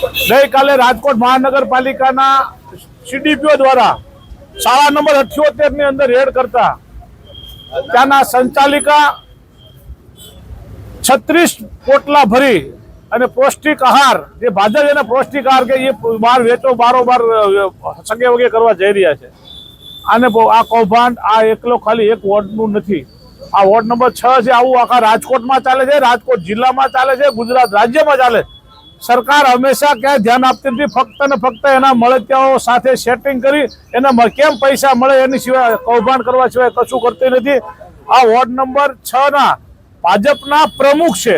ગઈકાલે રાજકોટ મહાનગરપાલિકાના સીડીપીઓ દ્વારા શાળા નંબર 78 ની અંદર રેડ કરતા ત્યાંના સંચાલિકા 36 પોટલા ભરી અને પૌષ્ટિક આહાર જે ભાજપ એને પૌષ્ટિક આહાર કે એ બહાર વેચો બારોબાર સગે વગે કરવા જઈ રહ્યા છે। આને આ કૌભાંડ આ એકલો ખાલી એક વોર્ડનું નથી, આ વોર્ડ નંબર 6 છે। આવું આખા રાજકોટમાં ચાલે છે, રાજકોટ જિલ્લામાં ચાલે છે, ગુજરાત રાજ્યમાં ચાલે। સરકાર હંમેશા ક્યાંય ધ્યાન આપતી નથી, ફક્ત ને ફક્ત એના મળતિયાઓ સાથે સેટિંગ કરી એને કેમ પૈસા મળે એની સિવાય કૌભાંડ કરવા સિવાય કશું કરતી નથી। આ વોર્ડ નંબર 6 ના ભાજપના પ્રમુખ છે,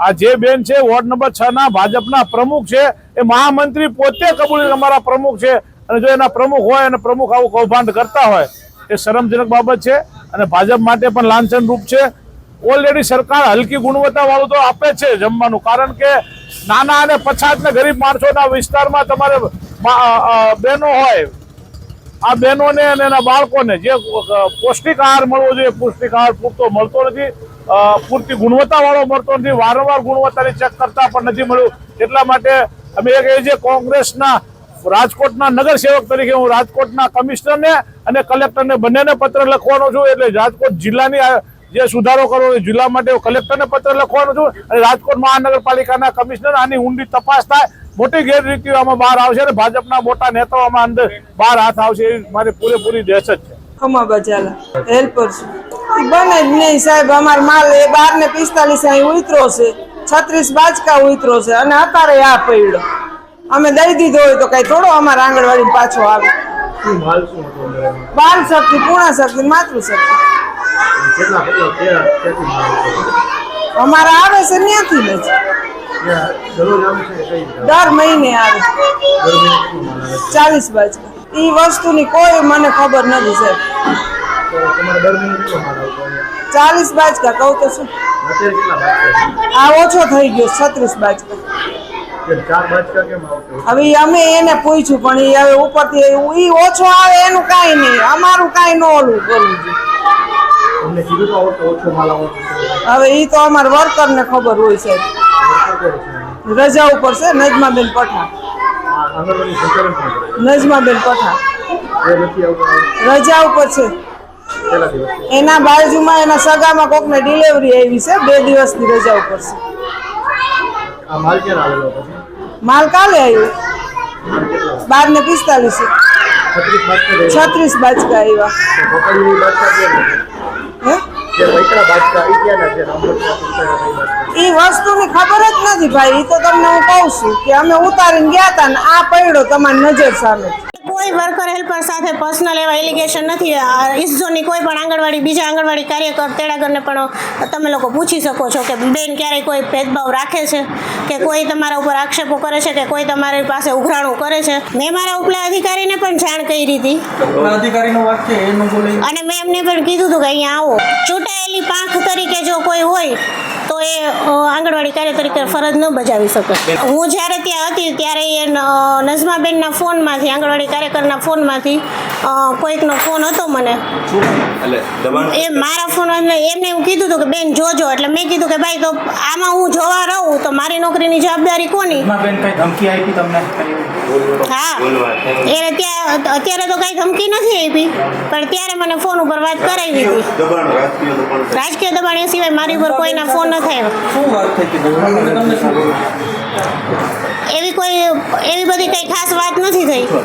આ જે બેન છે વોર્ડ નંબર 6 ના ભાજપના પ્રમુખ છે, એ મહામંત્રી પોતે કબૂલ અમારા પ્રમુખ છે। અને જો એના પ્રમુખ હોય અને પ્રમુખ આવું કૌભાંડ કરતા હોય એ શરમજનક બાબત છે અને ભાજપ માટે પણ લાંછન રૂપ છે। ઓલરેડી સરકાર હલકી ગુણવત્તા વાળું તો આપે છે જમવાનું, કારણ કે નાના અને પછાત ને ગરીબ માણસોના વિસ્તારમાં તમારે બહેનો હોય, આ બહેનોને અને એના બાળકોને જે પૌષ્ટિક આહાર મળવો જોઈએ પૌષ્ટિક આહાર પૂરતો મળતો નથી, પૂરતી ગુણવત્તા વાળો મળતો નથી, વારંવાર ગુણવત્તાની ચેક કરતા પણ નથી મળ્યું। એટલા માટે અમે એ કહીએ છીએ કોંગ્રેસના રાજકોટના નગરસેવક તરીકે હું રાજકોટના કમિશનરને અને કલેક્ટરને બંનેને પત્ર લખવાનો છું। એટલે રાજકોટ જિલ્લાની જે સુધારો કરવો જિલ્લા માટે કલેક્ટરને પત્ર લખવાનો છું અને રાજકોટ મહાનગરપાલિકાના કમિશનર આની ઊંડી તપાસ થાય, મોટી ગેરરીતિઓ આમાં બહાર આવશે અને ભાજપના મોટા નેતાઓ આમાં અંદર બહાર હાથ આવશે એવી મારી પૂરેપૂરી દહેશત છે। ખમા બજાલા હેલ્પર છું, બને જ નહીં સાહેબ। અમાર માલ એ 12:45 અહીં ઉતરો છે, 36 બાચકા ઉતરો છે અને અત્યારે આ પડ્યો। અમે દઈ દીધો હોય તો કઈ થોડો અમારા આંગણવાડી પાછો આવે। બાલ શક્તિ, પૂર્ણ શક્તિ, માતૃશક્તિ અમારા આવે છે ત્યાંથી જ, દર મહિને આવે 40 બાચકા। એ વસ્તુની કોઈ મને ખબર નથી સાહેબ। 40 બાચકા કહું તો શું, આ ઓછો થઈ ગયો 36 બાચકા। હવે અમે એને પૂછ્યું પણ એ હવે ઉપરથી એ ઓછો આવે એનું કાંઈ નહીં, અમારું કાંઈ ન ઓલું કરવું જોઈએ। હવે એ તો અમારા વર્કર ને ખબર હોય સાહેબ, રજા ઉપર છે નજમાબેન પઠાણ, નજમાબેન પઠાણ રજા ઉપર છે। એના બાજુમાં એના સગામાં કોકને ડિલિવરી આવી છે, 2 દિવસની રજા ઉપર છે। માલ કાલે આવ્યો 12:45 36 બાચકા આવ્યા। એ વસ્તુની ખબર જ નથી ભાઈ, એ તો તમને હું કહું છું કે અમે ઉતારીને ગયા હતા ને આ પડ્યો તમારી નજર સામે। કોઈ વર્કર હેલ્પર સાથે પર્સનલ એવા એલિગેશન નથી। ઈસઝોનની કોઈ પણ આંગણવાડી બીજા આંગણવાડી કાર્યકર તેડાગરને પણ તમે લોકો પૂછી શકો છો કે બેન ક્યારેય કોઈ ભેદભાવ રાખે છે કે કોઈ તમારા ઉપર આક્ષેપો કરે છે કે કોઈ તમારી પાસે ઉઘરાણું કરે છે। મેં મારા ઉપલા અધિકારીને પણ જાણ કરી હતી અને મેં એમને પણ કીધું હતું કે અહીંયા આવો, ચૂંટાયેલી પાંખ તરીકે જો કોઈ હોય તો એ આંગણવાડી કાર્ય તરીકે ફરજ ન બજાવી શકે। હું જ્યારે ત્યાં હતી ત્યારે એ નજમાબેનના ફોનમાંથી આંગણવાડી કાર્યકરના ફોનમાંથી કોઈકનો ફોન હતો મને, એ મારા ફોન એમને એવું કીધું હતું કે બેન જોજો। એટલે મેં કીધું કે ભાઈ તો આમાં હું જોવા રહું તો મારી નોકરીની જવાબદારી કોની? હા, એ અત્યારે તો કઈ ધમકી નથી આપી પણ ત્યારે મને ફોન ઉપર વાત કરાવી હતી। રાજકીય દબાણ એ સિવાય મારી ઉપર કોઈના ફોન નથી આવ્યા। એવી બધી કઈ ખાસ વાત નથી થઈ।